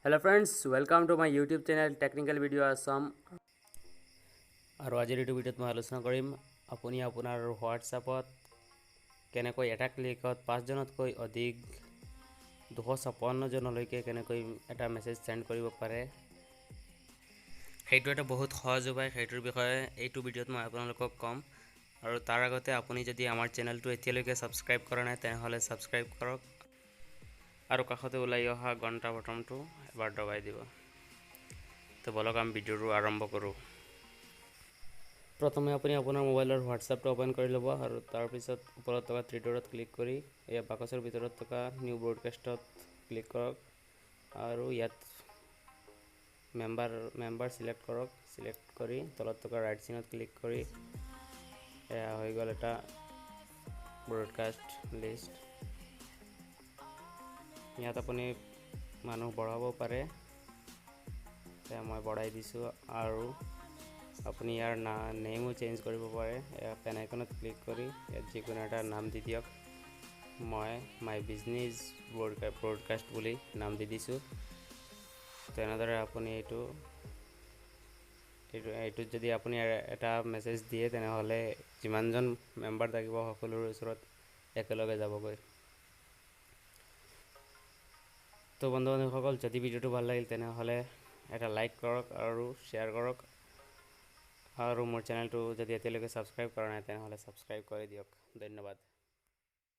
Hello friends, welcome to my YouTube channel Technical Video Assam. আৰু আজিৰ এইটো ভিডিঅ'ত মই আলোচনা কৰিম আপুনি আপোনাৰ হোৱাটছআপত কেনেকৈ এটা ক্লিকত 5 জনতকৈ অধিক 256 জনলৈকে কেনেকৈ এটা মেছেজ সেন্ড কৰিব পাৰে। সেইটো এটা বহুত সহজ উপায়, সেইটোৰ বিষয়ে এইটো ভিডিঅ'ত মই আপোনালোকক কম। আৰু তাৰ আগতে আপুনি যদি আমাৰ চেনেলটো এতিয়ালৈকে সাবস্ক্ৰাইব কৰা নাই তেনেহলে সাবস্ক্ৰাইব কৰক আৰু কাষতে ওলাই অহা ঘণ্টা বটনটো এবাৰ দবাই দিব। তো বলক আমি ভিডিঅ'টো আৰম্ভ কৰোঁ। প্ৰথমে আপুনি আপোনাৰ মোবাইলৰ হোৱাটছআপটো ওপেন কৰি ল'ব আৰু তাৰ পিছত ওপৰত থকা থ্ৰী ডটত ক্লিক কৰি এই বাকচৰ ভিতৰত থকা নিউ ব্ৰডকাষ্টত ক্লিক কৰক আৰু ইয়াত মেম্বাৰ সিলেক্ট কৰক। সিলেক্ট কৰি তলত থকা ৰাইট চিনত ক্লিক কৰি এয়া হৈ গ'ল এটা ব্ৰডকাষ্ট লিষ্ট। ইয়াত আপুনি মানুহ বঢ়াব পাৰে, মই বঢ়াই দিছোঁ আৰু আপুনি ইয়াৰ নেমো চেঞ্জ কৰিব পাৰে। পেন আইকনত ক্লিক কৰি ইয়াত যিকোনো এটা নাম দি দিয়ক। মই মাই বিজনেছ ব্ৰডকাষ্ট বুলি নাম দি দিছোঁ। তেনেদৰে আপুনি এইটোত যদি আপুনি এটা মেছেজ দিয়ে তেনেহ'লে যিমানজন মেম্বাৰ থাকিব সকলোৰে ওচৰত একেলগে যাবগৈ। তো বন্ধু-বান্ধৱীসকল, যদি ভিডিঅ'টো ভাল লাগিল তেনেহ'লে এটা লাইক কৰক আৰু শ্বেয়াৰ কৰক আৰু মোৰ চেনেলটো যদি এতিয়ালৈকে সাবস্ক্ৰাইব কৰা নাই তেনেহ'লে সাবস্ক্ৰাইব কৰি দিয়ক। ধন্যবাদ।